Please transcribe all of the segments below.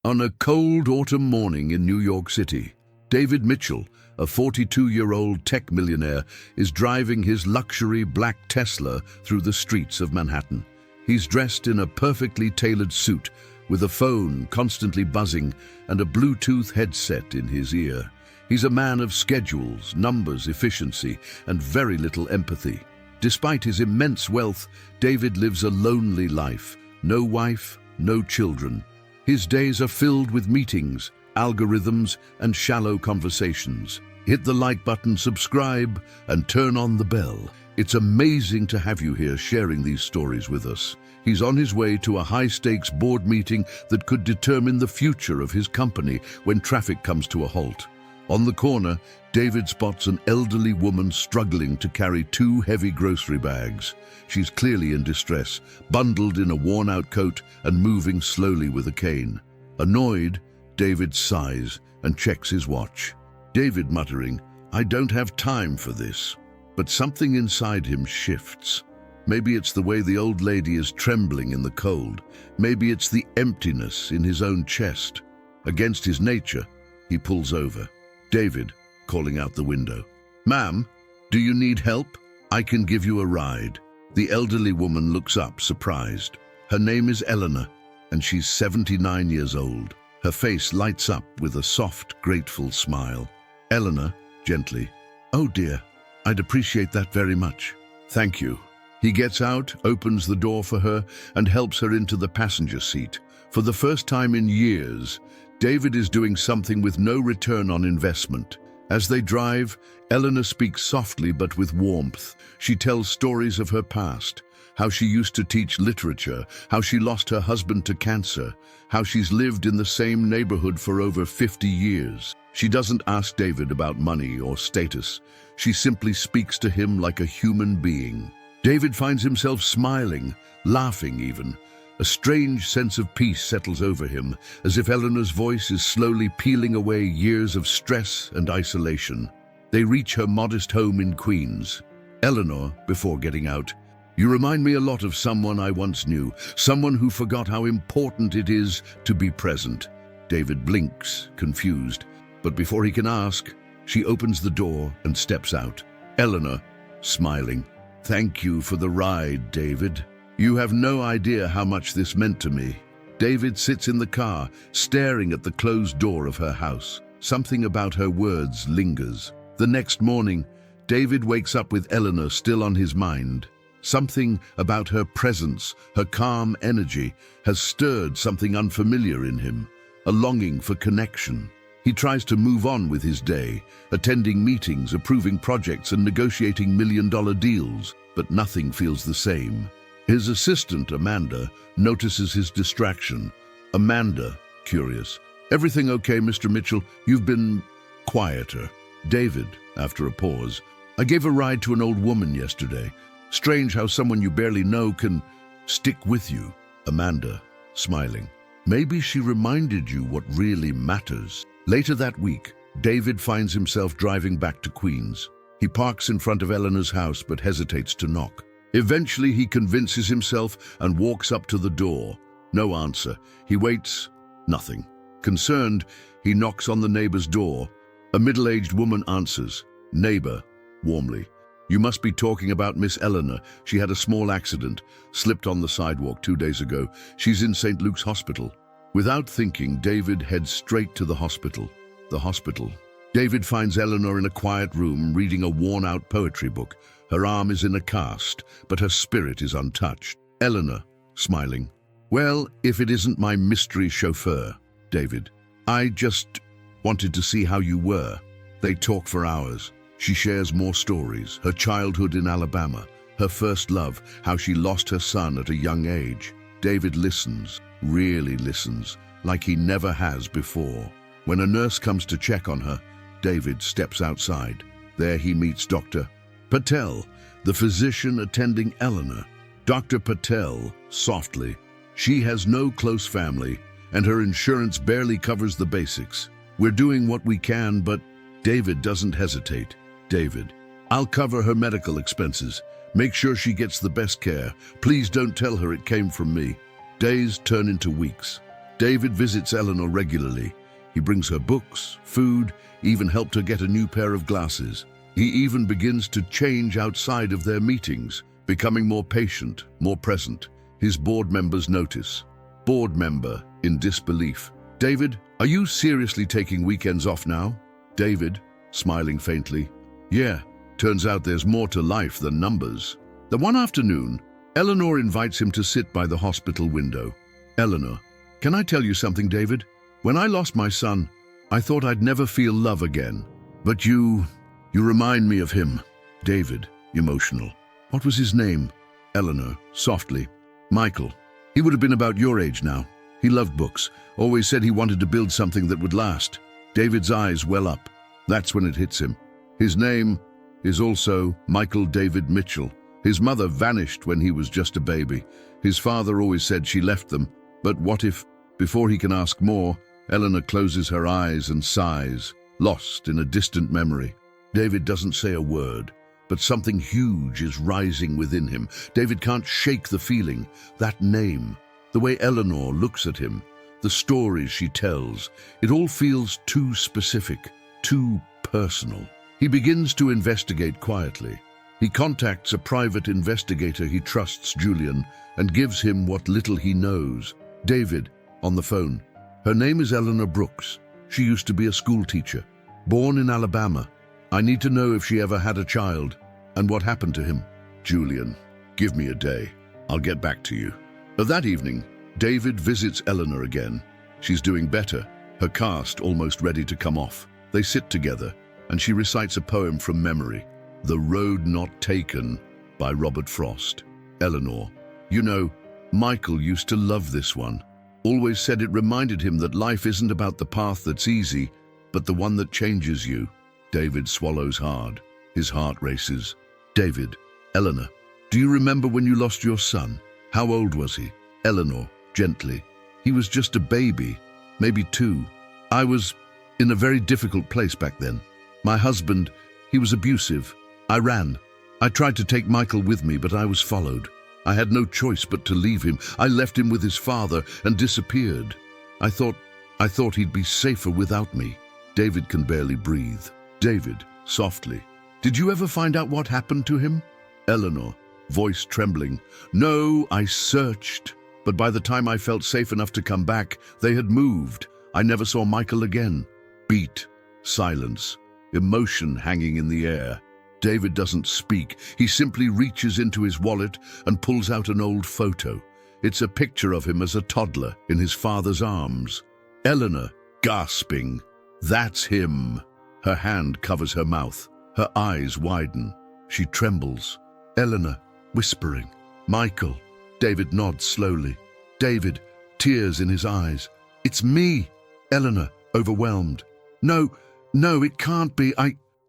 On a cold autumn morning in New York City, David Mitchell, a 42-year-old tech millionaire, is driving his luxury black Tesla through the streets of Manhattan. He's dressed in a perfectly tailored suit, with a phone constantly buzzing and a Bluetooth headset in his ear. He's a man of schedules, numbers, efficiency, and very little empathy. Despite his immense wealth, David lives a lonely life. No wife, no children. His days are filled with meetings, algorithms, and shallow conversations. Hit the like button, subscribe, and turn on the bell. It's amazing to have you here sharing these stories with us. He's on his way to a high-stakes board meeting that could determine the future of his company when traffic comes to a halt. On the corner, David spots an elderly woman struggling to carry 2 heavy grocery bags. She's clearly in distress, bundled in a worn-out coat and moving slowly with a cane. Annoyed, David sighs and checks his watch. David muttering, "I don't have time for this." But something inside him shifts. Maybe it's the way the old lady is trembling in the cold. Maybe it's the emptiness in his own chest. Against his nature, he pulls over. David, calling out the window. "Ma'am, do you need help? I can give you a ride." The elderly woman looks up, surprised. Her name is Eleanor, and she's 79 years old. Her face lights up with a soft, grateful smile. Eleanor, gently, "Oh dear, I'd appreciate that very much. Thank you." He gets out, opens the door for her, and helps her into the passenger seat. For the first time in years, David is doing something with no return on investment. As they drive, Eleanor speaks softly but with warmth. She tells stories of her past, how she used to teach literature, how she lost her husband to cancer, how she's lived in the same neighborhood for over 50 years. She doesn't ask David about money or status. She simply speaks to him like a human being. David finds himself smiling, laughing even. A strange sense of peace settles over him, as if Eleanor's voice is slowly peeling away years of stress and isolation. They reach her modest home in Queens. Eleanor, before getting out, "You remind me a lot of someone I once knew, someone who forgot how important it is to be present." David blinks, confused, but before he can ask, she opens the door and steps out. Eleanor, smiling, "Thank you for the ride, David. You have no idea how much this meant to me." David sits in the car, staring at the closed door of her house. Something about her words lingers. The next morning, David wakes up with Eleanor still on his mind. Something about her presence, her calm energy, has stirred something unfamiliar in him, a longing for connection. He tries to move on with his day, attending meetings, approving projects, and negotiating million-dollar deals, but nothing feels the same. His assistant, Amanda, notices his distraction. Amanda, curious, "Everything okay, Mr. Mitchell? You've been quieter." David, after a pause, "I gave a ride to an old woman yesterday. Strange how someone you barely know can stick with you." Amanda, smiling, "Maybe she reminded you what really matters." Later that week, David finds himself driving back to Queens. He parks in front of Eleanor's house but hesitates to knock. Eventually, he convinces himself and walks up to the door. No answer. He waits. Nothing. Concerned, he knocks on the neighbor's door. A middle-aged woman answers. "Neighbor," warmly, "You must be talking about Miss Eleanor. She had a small accident, slipped on the sidewalk 2 days ago. She's in St. Luke's Hospital." Without thinking, David heads straight to the hospital. The hospital. David finds Eleanor in a quiet room reading a worn-out poetry book. Her arm is in a cast, but her spirit is untouched. Eleanor, smiling, "Well, if it isn't my mystery chauffeur." David, "I just wanted to see how you were." They talk for hours. She shares more stories, her childhood in Alabama, her first love, how she lost her son at a young age. David listens, really listens, like he never has before. When a nurse comes to check on her, David steps outside. There he meets Dr. Patel, the physician attending Eleanor. Dr. Patel, softly, "She has no close family, and her insurance barely covers the basics. We're doing what we can, but..." David doesn't hesitate. David, "I'll cover her medical expenses. Make sure she gets the best care. Please don't tell her it came from me." Days turn into weeks. David visits Eleanor regularly. He brings her books, food, even helped her get a new pair of glasses. He even begins to change outside of their meetings, becoming more patient, more present. His board members notice. Board member in disbelief. David, are you seriously taking weekends off now? David, smiling faintly. Yeah, turns out there's more to life than numbers. The one afternoon, Eleanor invites him to sit by the hospital window. Eleanor, can I tell you something, David? When I lost my son, I thought I'd never feel love again. But you remind me of him. David, emotional. What was his name? Eleanor, softly. Michael. He would have been about your age now. He loved books, always said he wanted to build something that would last. David's eyes well up. That's when it hits him. His name is also Michael David Mitchell. His mother vanished when he was just a baby. His father always said she left them. But what if, before he can ask more, Eleanor closes her eyes and sighs, lost in a distant memory. David doesn't say a word, but something huge is rising within him. David can't shake the feeling, that name, the way Eleanor looks at him, the stories she tells. It all feels too specific, too personal. He begins to investigate quietly. He contacts a private investigator he trusts, Julian, and gives him what little he knows. David, on the phone. Her name is Eleanor Brooks. She used to be a school teacher. Born in Alabama. I need to know if she ever had a child and what happened to him. Julian, give me a day. I'll get back to you. That evening, David visits Eleanor again. She's doing better, her cast almost ready to come off. They sit together, and she recites a poem from memory, The Road Not Taken by Robert Frost. Eleanor, you know, Michael used to love this one. Always said it reminded him that life isn't about the path that's easy, but the one that changes you. David swallows hard. His heart races. David, Eleanor, do you remember when you lost your son? How old was he? Eleanor, gently. He was just a baby, maybe 2. I was in a very difficult place back then. My husband, he was abusive. I ran. I tried to take Michael with me, but I was followed. I had no choice but to leave him. I left him with his father and disappeared. I thought he'd be safer without me. David can barely breathe. David, softly. Did you ever find out what happened to him? Eleanor, voice trembling. No, I searched. But by the time I felt safe enough to come back, they had moved. I never saw Michael again. Beat. Silence. Emotion hanging in the air. David doesn't speak. He simply reaches into his wallet and pulls out an old photo. It's a picture of him as a toddler in his father's arms. Eleanor, gasping. That's him. Her hand covers her mouth. Her eyes widen. She trembles. Eleanor, whispering. Michael. David nods slowly. David, tears in his eyes. It's me. Eleanor, overwhelmed. No, it can't be.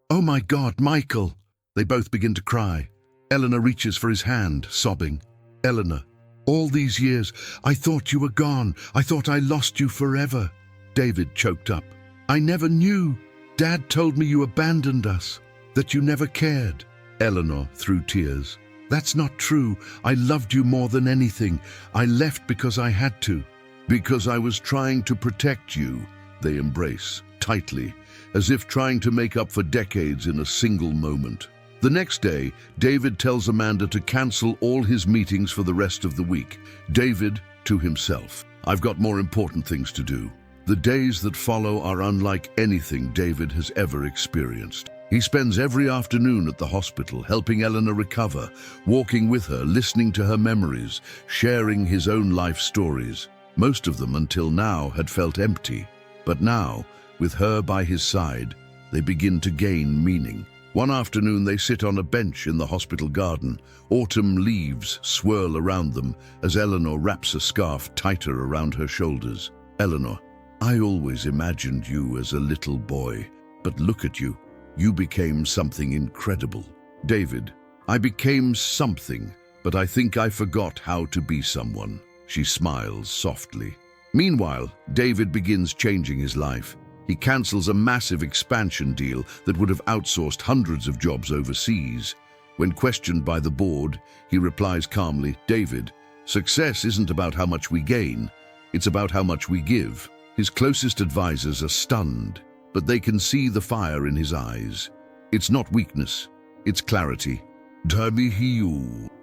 Oh my God, Michael. They both begin to cry. Eleanor reaches for his hand, sobbing. Eleanor, all these years, I thought you were gone. I thought I lost you forever. David choked up. I never knew. Dad told me you abandoned us, that you never cared. Eleanor, through tears. That's not true. I loved you more than anything. I left because I had to. Because I was trying to protect you. They embrace, tightly, as if trying to make up for decades in a single moment. The next day, David tells Amanda to cancel all his meetings for the rest of the week. David, to himself, I've got more important things to do. The days that follow are unlike anything David has ever experienced. He spends every afternoon at the hospital, helping Eleanor recover, walking with her, listening to her memories, sharing his own life stories. Most of them, until now, had felt empty. But now, with her by his side, they begin to gain meaning. One afternoon they sit on a bench in the hospital garden. Autumn leaves swirl around them as Eleanor wraps a scarf tighter around her shoulders. Eleanor, I always imagined you as a little boy, but look at you. You became something incredible. David, I became something, but I think I forgot how to be someone. She smiles softly. Meanwhile, David begins changing his life. He cancels a massive expansion deal that would have outsourced hundreds of jobs overseas. When questioned by the board, he replies calmly, David, success isn't about how much we gain. It's about how much we give. His closest advisors are stunned, but they can see the fire in his eyes. It's not weakness, it's clarity.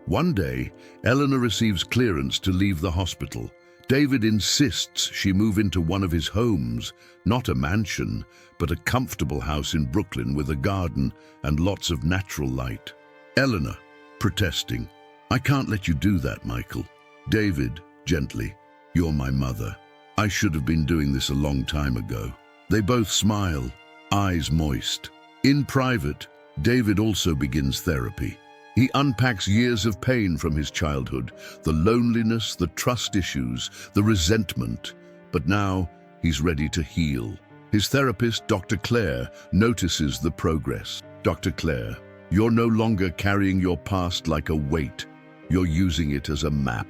One day, Eleanor receives clearance to leave the hospital. David insists she move into one of his homes, not a mansion, but a comfortable house in Brooklyn with a garden and lots of natural light. Eleanor, protesting, "I can't let you do that, Michael." David, gently, "You're my mother. I should have been doing this a long time ago." They both smile, eyes moist. In private, David also begins therapy. He unpacks years of pain from his childhood, the loneliness, the trust issues, the resentment. But now, he's ready to heal. His therapist, Dr. Claire, notices the progress. "Dr. Claire, you're no longer carrying your past like a weight. You're using it as a map."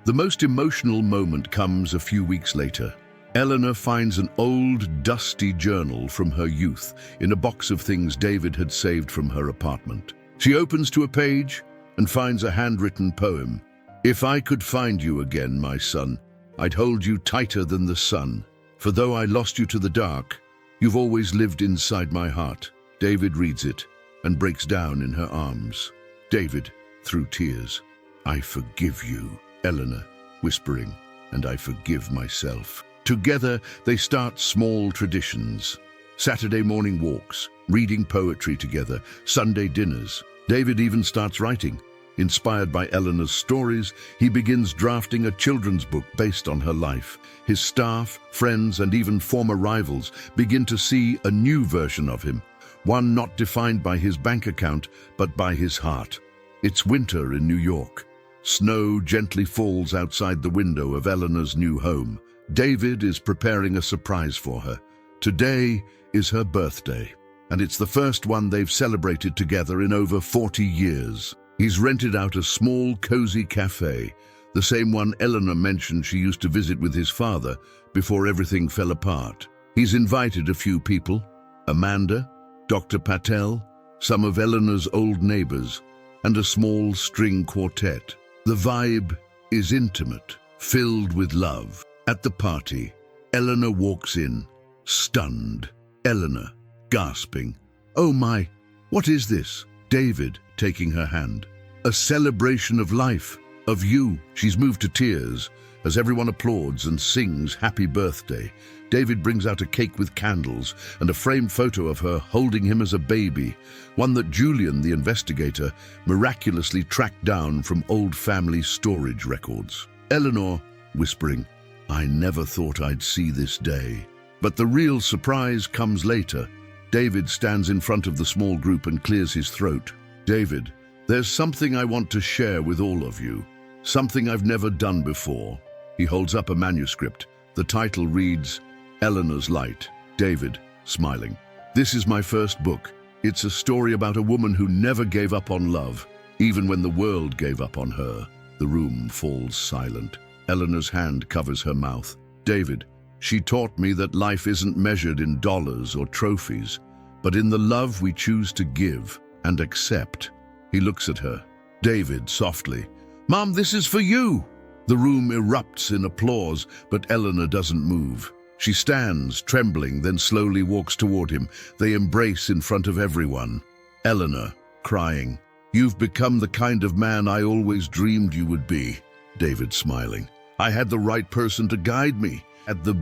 The most emotional moment comes a few weeks later. Eleanor finds an old, dusty journal from her youth in a box of things David had saved from her apartment. She opens to a page and finds a handwritten poem. "If I could find you again, my son, I'd hold you tighter than the sun. For though I lost you to the dark, you've always lived inside my heart." David reads it and breaks down in her arms. David, through tears, "I forgive you," Eleanor, whispering, "and I forgive myself." Together, they start small traditions. Saturday morning walks, reading poetry together, Sunday dinners. David even starts writing. Inspired by Eleanor's stories, he begins drafting a children's book based on her life. His staff, friends, and even former rivals begin to see a new version of him, one not defined by his bank account, but by his heart. It's winter in New York. Snow gently falls outside the window of Eleanor's new home. David is preparing a surprise for her. Today is her birthday, and it's the first one they've celebrated together in over 40 years. He's rented out a small, cozy cafe, the same one Eleanor mentioned she used to visit with his father before everything fell apart. He's invited a few people: Amanda, Dr. Patel, some of Eleanor's old neighbors, and a small string quartet. The vibe is intimate, filled with love. At the party, Eleanor walks in, stunned. Eleanor, gasping, "Oh my, what is this?" David, taking her hand. "A celebration of life, of you." She's moved to tears as everyone applauds and sings happy birthday. David brings out a cake with candles and a framed photo of her holding him as a baby, one that Julian, the investigator, miraculously tracked down from old family storage records. Eleanor, whispering, "I never thought I'd see this day." But the real surprise comes later. David stands in front of the small group and clears his throat. "David, there's something I want to share with all of you. Something I've never done before." He holds up a manuscript. The title reads, Eleanor's Light. David, smiling, "This is my first book. It's a story about a woman who never gave up on love, even when the world gave up on her." The room falls silent. Eleanor's hand covers her mouth. "David, she taught me that life isn't measured in dollars or trophies, but in the love we choose to give and accept." He looks at her. David, softly, "Mom, this is for you." The room erupts in applause, but Eleanor doesn't move. She stands, trembling, then slowly walks toward him. They embrace in front of everyone. Eleanor, crying, "You've become the kind of man I always dreamed you would be." David, smiling, "I had the right person to guide me." At the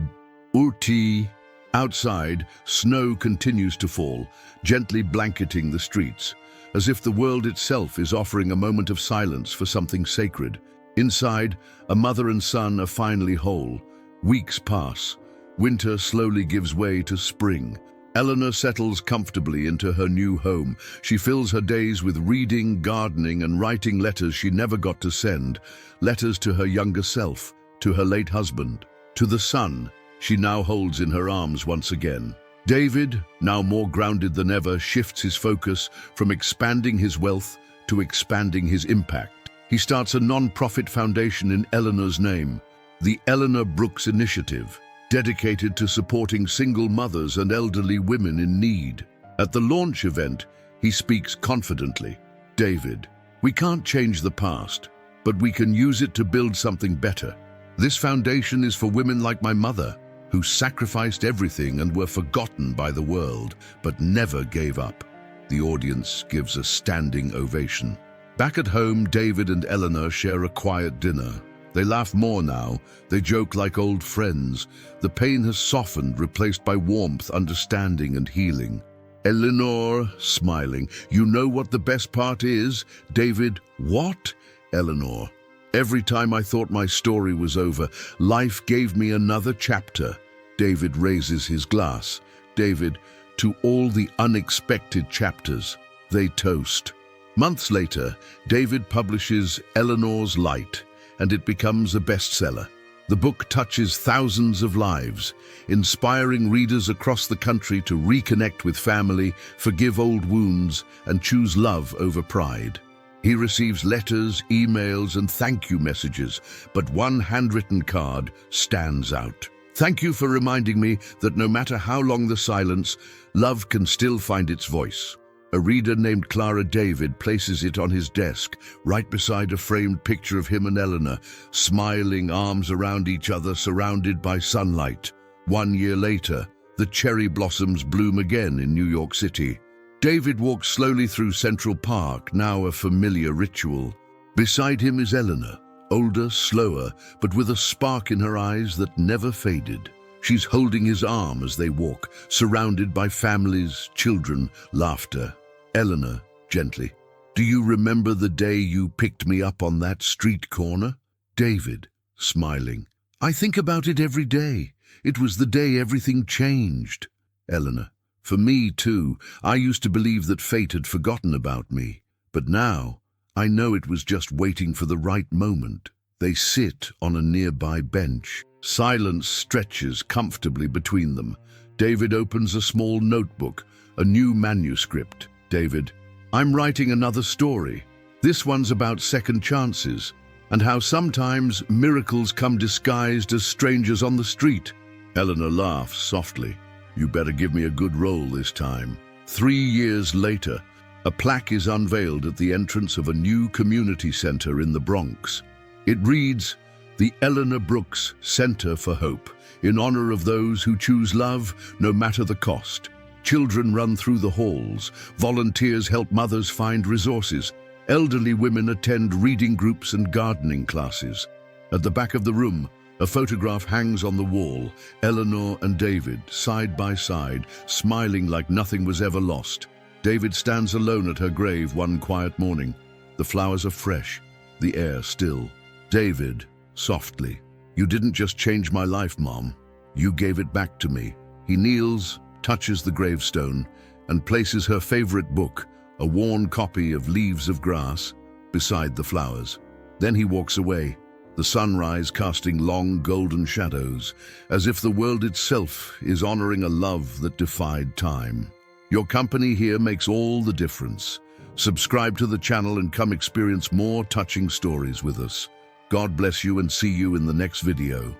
Urti, outside, snow continues to fall, gently blanketing the streets, as if the world itself is offering a moment of silence for something sacred. Inside, a mother and son are finally whole. Weeks pass. Winter slowly gives way to spring. Eleanor settles comfortably into her new home. She fills her days with reading, gardening, and writing letters she never got to send. Letters to her younger self, to her late husband, to the son she now holds in her arms once again. David, now more grounded than ever, shifts his focus from expanding his wealth to expanding his impact. He starts a non-profit foundation in Eleanor's name, the Eleanor Brooks Initiative, dedicated to supporting single mothers and elderly women in need. At the launch event, he speaks confidently. "David, we can't change the past, but we can use it to build something better. This foundation is for women like my mother, who sacrificed everything and were forgotten by the world, but never gave up. The audience gives a standing ovation. Back at home, David and Eleanor share a quiet dinner. They laugh more now. They joke like old friends. The pain has softened, replaced by warmth, understanding, and healing. Eleanor, smiling. You know what the best part is? David, what? Eleanor, every time I thought my story was over, life gave me another chapter. David raises his glass. David, to all the unexpected chapters. They toast. Months later, David publishes Eleanor's Light, and it becomes a bestseller. The book touches thousands of lives, inspiring readers across the country to reconnect with family, forgive old wounds, and choose love over pride. He receives letters, emails, and thank you messages, but one handwritten card stands out. Thank you for reminding me that no matter how long the silence, love can still find its voice. A reader named Clara David places it on his desk, right beside a framed picture of him and Eleanor, smiling, arms around each other, surrounded by sunlight. 1 year later, the cherry blossoms bloom again in New York City. David walks slowly through Central Park, now a familiar ritual. Beside him is Eleanor, older, slower, but with a spark in her eyes that never faded. She's holding his arm as they walk, surrounded by families, children, laughter. Eleanor, gently, do you remember the day you picked me up on that street corner? David, smiling, I think about it every day. It was the day everything changed. Eleanor, for me too. I used to believe that fate had forgotten about me, but now I know it was just waiting for the right moment. They sit on a nearby bench. Silence stretches comfortably between them. David opens a small notebook, a new manuscript. David, I'm writing another story. This one's about second chances, and how sometimes miracles come disguised as strangers on the street. Eleanor laughs softly. You better give me a good role this time. 3 years later, a plaque is unveiled at the entrance of a new community center in the Bronx. It reads, the Eleanor Brooks Center for Hope, in honor of those who choose love no matter the cost. Children run through the halls, volunteers help mothers find resources, elderly women attend reading groups and gardening classes. At the back of the room, a photograph hangs on the wall, Eleanor and David, side by side, smiling like nothing was ever lost. David stands alone at her grave one quiet morning. The flowers are fresh, the air still. David, softly, you didn't just change my life, Mom. You gave it back to me. He kneels, touches the gravestone, and places her favorite book, a worn copy of Leaves of Grass, beside the flowers. Then he walks away, the sunrise casting long golden shadows, as if the world itself is honoring a love that defied time. Your company here makes all the difference. Subscribe to the channel and come experience more touching stories with us. God bless you and see you in the next video.